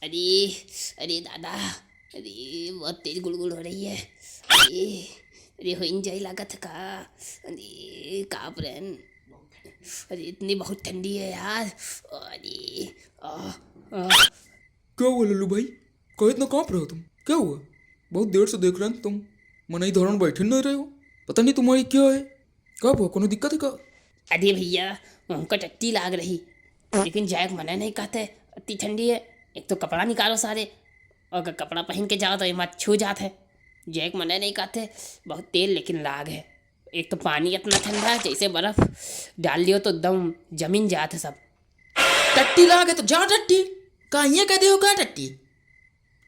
अरे अरे दादा, अरे बहुत तेज गुड़गुड़ हो रही है। अरे अरे हो जाए लागत का। अरे काँप रहे हैं। अरे इतनी बहुत ठंडी है यार। अरे आ, आ, क्या हुआ लल्लू भाई? कहो इतना कांप रहे हो तुम? क्या हुआ? बहुत देर से देख रहे हैं तुम मनई धरण बैठे नहीं रहे हो। पता नहीं तुम्हारी क्या है। क्या हुआ? कोनो दिक्कत है क्या? अरे भैया, हमको टट्टी लाग रही, लेकिन जायक मना नहीं कहते। इतनी ठंडी है, एक तो कपड़ा निकालो सारे, और अगर कपड़ा पहन के जाओ तो ये मत छू जात है। जैक मना नहीं कहते, बहुत तेल लेकिन लाग है। एक तो पानी इतना ठंडा है, जैसे बर्फ डाल लियो तो एकदम जमीन जात है सब। टट्टी लाग है तो जा टट्टी। कहाँ ये कह दे हो? कहाँ टट्टी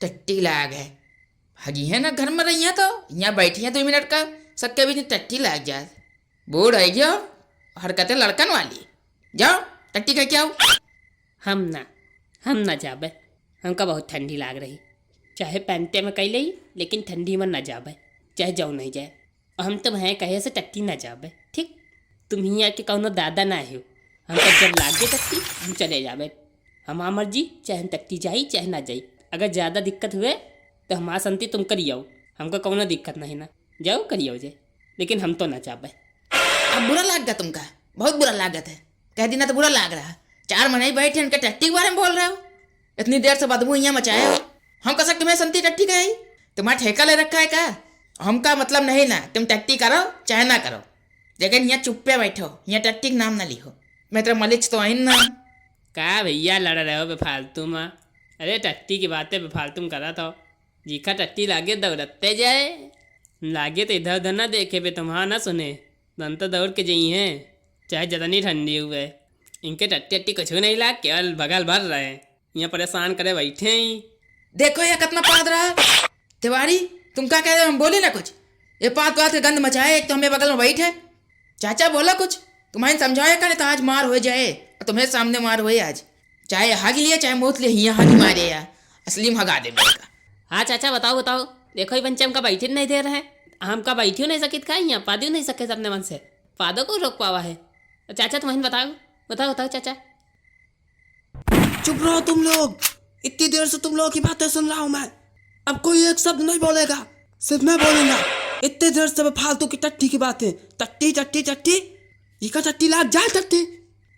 टट्टी लाग है? हगी है ना घर में रही है तो यहाँ बैठी है 2 मिनट का, सबके बीच में टट्टी लाग जाए। बूढ़ है गया, हरकतें लड़कन वाली। जाओ टट्टी कह के आओ। हम ना जाबे, हमका बहुत ठंडी लाग रही। चाहे पैंटे में कही लई, लेकिन ठंडी में ना जाबे, चाहे जाओ नहीं जाए। और हम तुम हैं कहे से टट्टी ना जाबे, ठीक? तुम ही आके कौनो दादा ना हो। हमका जब लागे टट्टी हम चले जाबे। हमार मर्जी, चाहे हम टट्टी जाई चाहे ना जाई। अगर ज़्यादा दिक्कत हुए तो हमारा संति तुम करियो, हमको कौनो दिक्कत नहीं ना, जाओ करियो जे, लेकिन हम तो ना चाबे। अब बुरा लाग गया तुमका, बहुत बुरा लागत है। कह दी ना तो बुरा लाग रहा। 4 महीने बैठे उनके टट्टी के बारे में बोल रहे हो। इतनी देर से बदबू यहाँ मचाए हो। हम कह सकते तुम्हें संती टट्टी का ही तुम्हारा ठेका ले रखा है क्या? हमका मतलब नहीं ना, तुम टट्टी करो चाहे ना करो, लेकिन यहाँ चुप्पे बैठो, यहाँ टट्टी का नाम ना लिखो। मैं तेरा मलिच तो आइन ना। का भैया लड़ रहे हो बेफालतू में? अरे टट्टी की बातें बेफालतू में करा था। जीका टट्टी लागे दौड़ते जाए, लागे तो इधर उधर ना देखे बे, तुम्हारा ना सुने दन तो दौड़ के जाई हैं, चाहे जितनी ठंडी हुए। इनके टट्टी टट्टी कुछ नहीं लाग, केवल बगल भर रहे हैं, यहाँ परेशान करे बैठे ही। देखो ये कितना पाद रहा तिवारी। तुम क्या कह रहे हो? हम बोले ना कुछ। ये पात पात के गंद मचाए, एक तो हमें बगल में बैठे। चाचा बोला कुछ, तुम्हारे समझाया करे तो आज मार हो जाए, और तुम्हें सामने मार हुए आज। चाहे हग लिए चाहे मूत लिए, यहाँ हग मारे या असली में हगा दे बेटा। हाँ चाचा बताओ बताओ, देखो ही बच्चे हमका बैठे नहीं दे रहे हैं। हमका बैठियो नहीं सकित का, यहाँ पादियो नहीं सके अपने मन से। पादो को रोक पावा है। चाचा तुम्हें बताओ बताओ बताओ चाचा। चुप रहो तुम लोग। इतनी देर से तुम लोगों की बातें सुन रहा हूं मैं। अब कोई एक शब्द नहीं बोलेगा, सिर्फ मैं बोलूंगा। इतने देर से फालतू की टट्टी की बातें, टट्टी टट्टी टट्टी, ये का टट्टी लाग जाए टट्टी।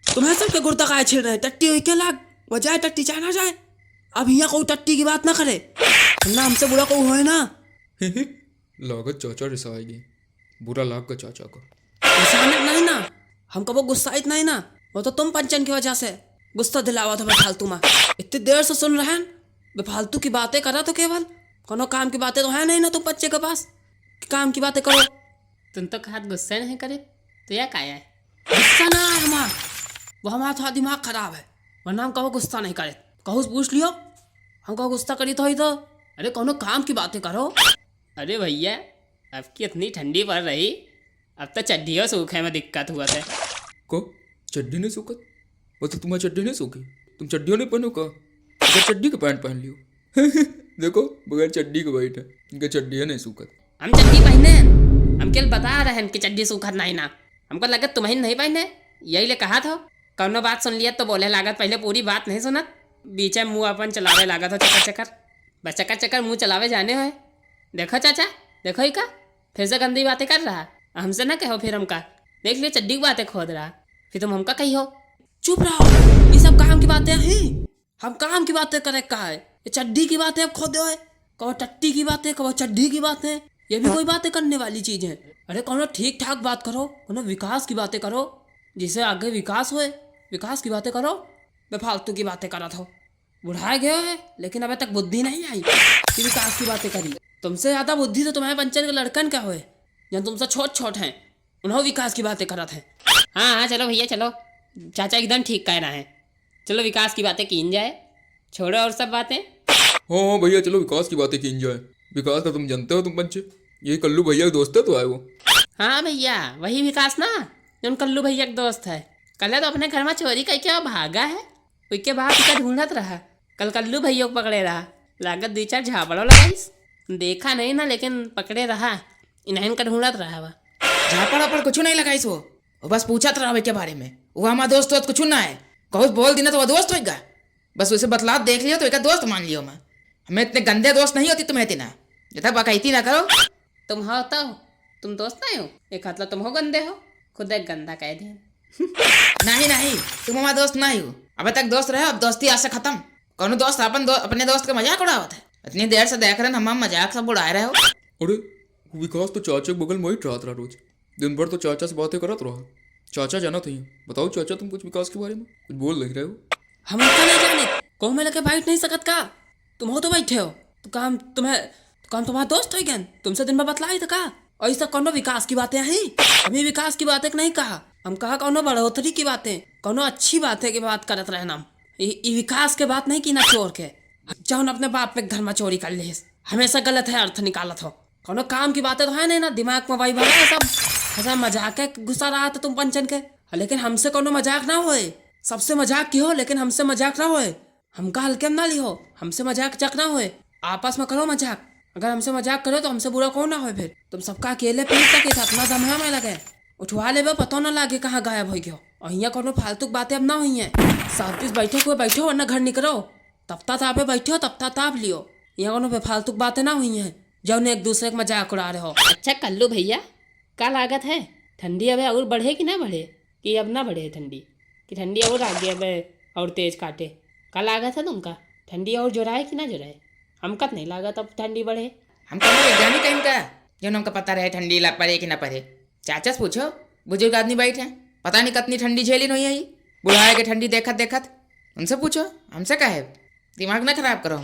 तुम्हें सबके गुर्दा काय छिड़ रहे हैं। टट्टी हुई के लाग, वो जाए टट्टी चाहे ना जाए। अब यहाँ कोई टट्टी की बात ना करे, ना हमसे बुरा कोई हो ना। लागत चाचा रिसाएगी। बुरा लाग का चाचा को। इंसानियत नहीं ना, हमको वो गुस्सा इतना ही ना, वो तो तुम पंचन की वजह से गुस्सा दिलावा था बेफालतू में। इतनी देर से सुन रहे हैं, बेफालतू की बातें करा तो केवल कोनो काम की बातें तो है नहीं ना तुम बच्चे के पास कि काम की बातें करो। तुम तो कहा गुस्सा नहीं करे तो यह काया है? गुस्सा ना है हमारा, वो हमारा थोड़ा दिमाग खराब है, वरना हम कहो गुस्सा नहीं करे। कहो पूछ लियो, हम कहो गुस्सा करी तो ही तो। अरे कोनो काम की बातें करो। अरे भैया, अब की इतनी ठंडी पड़ रही, अब तो चड्डियों सूखे में दिक्कत हुआ था। को चड्डी नहीं सूखत? वो तो तुम्हारी चड्डी नहीं सूखी, तुम चड्डियों नहीं पहनो का? बगैर चड्डी के पैंट पहन लियो। देखो बगैर चड्डी के बैठे, इनके चड्डियाँ नहीं सूखत। हम चड्डी पहने, हम केवल बता रहे हैं कि चड्डी सूखत नहीं ना। हमको लगा तुम्हें नहीं पहने, यही ले कहा था। कौनो बात सुन लिया तो बोले लागत, पहले पूरी बात नहीं सुनत, बीच में मुँह अपन चलावे लागत हो चक्कर चक्कर, बस चक्कर चक्कर मुँह चलावे जाने हो। देखो चाचा, देखो ही का फिर से गंदी बातें कर रहा। हमसे ना कहो फिर हमका, देख लियो चड्डी की बातें खोद रहा, फिर तुम हमका कही हो। चुप रहो, ये सब काम की बातें हैं। हम काम की बातें करे का है, ये चड्डी की बातें अब खोदे हो। कहो टट्टी की बातें, कहो चड्डी की बातें, ये भी कोई बातें करने वाली चीज है? अरे कौनो ठीक ठाक बात करो, कौनो विकास की बातें करो, जिससे आगे विकास होए। विकास की बातें करो, बेफालतू की बातें करा था। बुढ़ाए गए है, लेकिन अभी तक बुद्धि नहीं आई कि विकास की बातें करी। तुमसे ज्यादा बुद्धि तो तुम्हारे पंचन के लड़कन क्या हुए, जब तुमसे छोट छोट हैं, उन्होंने विकास की बातें करा थे। हाँ हाँ चलो भैया चलो, चाचा एकदम ठीक कह रहा है। चलो विकास की बातें की जाए, छोड़ो और सब बातें। हाँ हाँ भैया चलो विकास की बातें की जाए। विकास का तुम जानते हो तुम पंचे, ये कल्लू भैया के दोस्त है तो आए वो। हाँ भैया वही विकास ना, जो कल्लू भैया का दोस्त है। कल तो अपने घर में चोरी करके भागा है, उसके बाद इका ढूंढत रहा। कल कल्लू भैया को पकड़े रहा, लागत 2-4 झापड़ों लगाइस, देखा नहीं ना, लेकिन पकड़े रहा। इन्हें का ढूंढत रहा वह। झापड़ा पर कुछ नहीं लगाई सो, वो बस पूछत रहा के बारे में। वो हमारा दोस्त कुछ ना है, कहो बोल देना तो वो दोस्त होगा। बस उसे बतलाव देख लियो तो एक दोस्त मान लियो मैं। हमें इतने गंदे दोस्त नहीं होती तुम्हें इतना, जितना बकैती ना करो। तुम हो तो तुम दोस्त नहीं हो, एक मतलब तुम हो गंदे हो, खुद एक गंदा कह दिया। नहीं नहीं, तुम हमारा दोस्त नहीं हो। अबे तक दोस्त रहे, अब दोस्ती आज से खत्म। कौन दोस्त अपने दोस्त का मजाक उड़ावत है? इतनी देर से देख रहे हैं हम मजाक सब उड़ा रहे हो। अरे विकास तो चाचा के बगल में ही रहत रहा रोज, दिन भर तो चाचा से बातें करत रहा। चाचा जाना थी, बताओ चाचा तुम कुछ विकास के बारे में कुछ बोल नहीं रहे हो। हम का नहीं जाने, कहूँ मैं लगे बैठ नहीं सकत का? तुम हो तो बैठे हो तो काम तुम्हारा दोस्त हो गया, तुमसे दिन में बतलाई था का? और ऐसा कौनो विकास की बातें हैं? हमें विकास की बातें नहीं कहा, हम कहा कौनो बढ़ोतरी की बातें, कौनो अच्छी बातें की बात करत रहना। ये विकास के बात नहीं की ना चोर के, जौन अपने बाप पे घर में चोरी कर ले, हमेशा गलत है अर्थ निकालत हो। कौनो काम की बातें तो है नहीं ना, दिमाग में वही भरा है सब। ऐसा मजाक है गुस्सा रहा था तुम पंचन के, लेकिन हमसे कोनो मजाक ना होए। सबसे मजाक की हो लेकिन हमसे मजाक ना होए। हमका हल्के में ना लिहो, हमसे मजाक चक ना होए। आपस में करो मजाक, अगर हमसे मजाक करो तो हमसे बुरा कौन ना होए। फिर तुम सबका अकेले पीट सके था, अपना दम में लगे उठवा ले, पता ना लागे कहाँ गायब हो गयो। और यहाँ कोनो फालतू बातें अब ना हुई हैं। साथ बैठे हुए बैठो वरना घर निकलो, तब तापे बैठे हो तब ताप लियो। यहाँ कोनो बेफालतू बातें ना हुई हैं जब एक दूसरे का मजाक उड़ा रहे हो। अच्छा कल्लू भैया, क्या लागत है? ठंडी अब और बढ़े कि ना बढ़े, कि अब ना बढ़े ठंडी, कि ठंडी और आगे अब और तेज काटे? क्या लागत है तुमका, ठंडी और जोराए कि ना जोराए? हमका तो नहीं लागत अब ठंडी बढ़े। हम कौन वैज्ञानिक कहीं का जो हमको पता रहे ठंडी ला पड़े कि ना पड़े? चाचा से पूछो, बुजुर्ग आदमी बैठे, पता नहीं कितनी ठंडी झेली नहीं है। बुढ़ाए के ठंडी देखत देखत उनसे पूछो, हमसे कहे दिमाग ना खराब करो।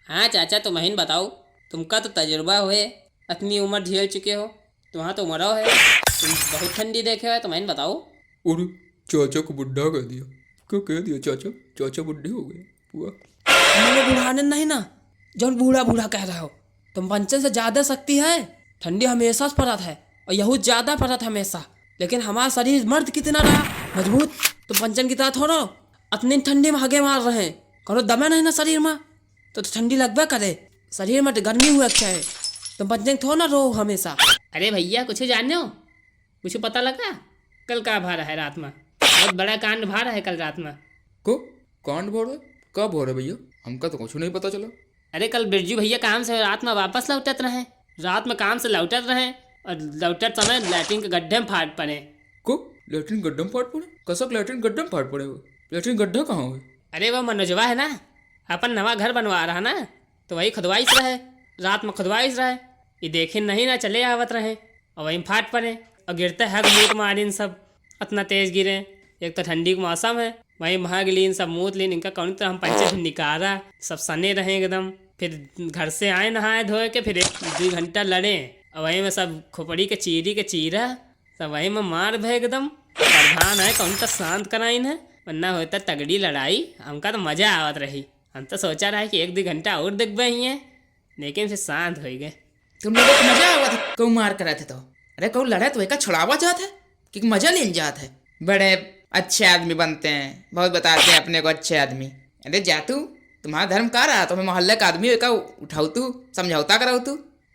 हाँ चाचा तुम ही बताओ, तुमका तो तजुर्बा हुए, इतनी उम्र झेल चुके हो, तुम्हारा तो उम्र है, तुम बहुत ठंडी देखे हो, तुम ही बताओ। और चाचा को बुढ़ा कह दिया, क्यों कह दिया? चाचा चाचा बुढ़े हो गए हुआ। हमें बुढ़ाने नहीं ना, जौन बूढ़ा बूढ़ा कह रहे हो। तुम पंचन से ज्यादा शक्ति है, ठंडी हमेशा पड़त है और यहूँ ज्यादा पड़त हमेशा। लेकिन हमारा शरीर मर्द कितना रहा मजबूत, तुम पंचन की तरह थोड़ो इतनी ठंडी में हगे मार रहे हैं। करो दमे नहीं ना शरीर में तो ठंडी लगबे करे, शरीर में गर्मी हुआ अच्छा है। तुम पंचन थोड़ा ना रो हमेशा। अरे भैया कुछ जाने हो, कुछ पता लगा कल का भारा है रात में? बहुत बड़ा कांड भारा है कल रात में। को कांड भर है? कब भर है भैया? हमका तो कुछ नहीं पता चला। अरे कल बिरजू भैया काम से रात में वापस लौटत रहे, रात में काम से लौटत रहे और लौटत समय लैट्रिन के गड्ढे में फाट पड़े। को लैट्रिन गड्ढा में फाट पड़े? कसक लैट्रिन गड्ढा में फाट पड़े? वो लैट्रिन गड्ढा कहाँ हुए? अरे वो मनोजवा है ना, अपन नवा घर बनवा रहा ना, तो वही खुदवाइश रहे, रात में खुदवाइश रहे, ये देखे नहीं ना चले आवत रहे और वहीं फाट पड़े और गिरते है मूत मारिन सब, इतना तेज गिरे। एक तो ठंडी का मौसम है, वहीं भाग लीन सब मूत लीन, इनका कौन तो हम पंचे निकाला, सब सने रहे एकदम। फिर घर से आए नहाए धोए के, फिर 1-2 घंटा लड़े और वहीं में सब खोपड़ी के चीरा सब वहीं में मार भे एकदम। प्रधान है कौन तो शांत कराइन है, वरना होता तगड़ी लड़ाई। हमका तो मजा आवत रही, हम तो सोचा रहा कि 1-2 घंटा और दिख गए हैं, लेकिन फिर शांत हो गए। तुम लोगों को मजा आवा था कहूँ मार कर थे तो? अरे कहूँ लड़े तो एक छुड़ावा जात है कि मजा लेन जात है। बड़े अच्छे आदमी बनते हैं, बहुत बताते हैं अपने को अच्छे आदमी। अरे जातू तुम्हारा धर्म का रहा, तुम्हें मोहल्ले का आदमी का उठाऊ तू, समझौता कराऊ तू,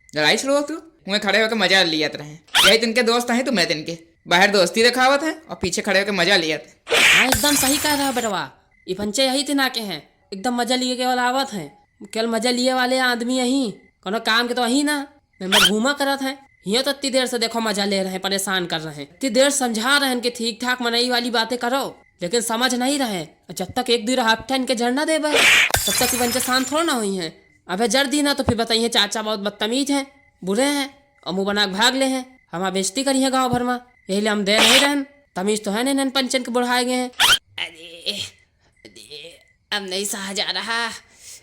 लड़ाई शुरू तू, मुँह खड़े होकर मजा लियात रहे। यही तिनके दोस्त हैं, तुम्हें तिनके बाहर दोस्ती दिखावत है और पीछे खड़े होकर मजा लियात। हाँ एकदम सही कह रहा है बेटवा, ये पंचे यही थे ना के हैं, एकदम मजा लिए के वाला आवत हैं। केवल मजा लिए वाले आदमी यही, कोनो काम के तो यही ना। मैं घूमा करत है यहाँ तो इतनी देर से देखो मजा ले रहे हैं, परेशान कर रहे हैं, इतनी देर समझा रहे हैं कि ठीक ठाक मनई वाली बातें करो, लेकिन समझ नहीं रहे। जब तक 1-2 हफ्ता इनके झरना दे तब तक पंचे शांत थोड़ा ना हुई हैं। अब जड़ दी ना तो फिर बताइए चाचा बहुत बदतमीज हैं, बुरे हैं और मुँह बना भाग ले हैं, हमारा बेइज्जती करी है गाँव भर में। यही लिए हम दे नहीं रहन, तमीज तो है नहीं पंचन के बुढ़ाए गए हैं। अरे अब नहीं सहा जा रहा,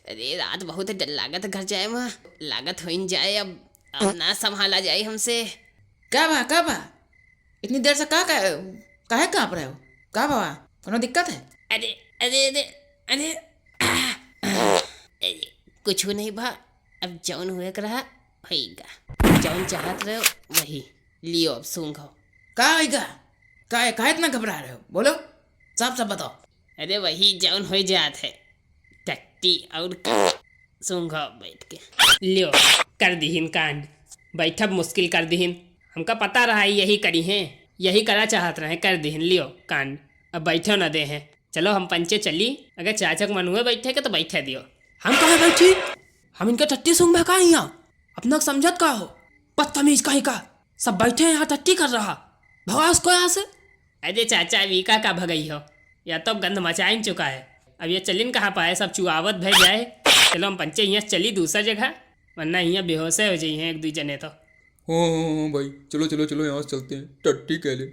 अरे रात बहुत डर लागत, घर जाए वहाँ लागत हो जाए, अब ना संभाला जाए हमसे। क्या बा इतनी देर से काहे काँप रहे हो? का बाबा कोनो दिक्कत है? अरे अरे अरे अरे अरे कुछ नहीं बा, अब जौन हुए कर रहा होगा, जौन चाहत रहे वही लियो, अब सूंघो। का होगा? का इतना घबरा रहे हो? बोलो सब बताओ। अरे वही जौन हो जात है, टट्टी और सूंघो बैठ के, लियो कर दीहिन कांड, बैठब मुश्किल कर दीहिन, हमका पता रहा यही करी हैं, यही करा चाहत रहे, कर दीहिन लियो कांड, अब बैठो न दे हैं। चलो हम पंचे चली, अगर चाचा के मन हुए बैठे के तो बैठे दियो। हम कहाँ बैठी? हम इनके टट्टी सुन में कहाँ यहाँ? अपना समझत का हो? बदतमीज कहीं का, सब बैठे हैं यहाँ टट्टी कर रहा। भगा उसको यहाँ से। अरे चाचा वीका का भगई हो, या तो गंद मचाइन चुका है। अब ये चलिन कहाँ पाए, सब चुआवत भय जाए। चलो हम पंचे यहाँ चली दूसरा जगह, वरना यहाँ बेहोश हो जाइए एक दू जने तो। हाँ हाँ हाँ भाई, चलो चलो चलो यहाँ से चलते हैं, टट्टी कह ले।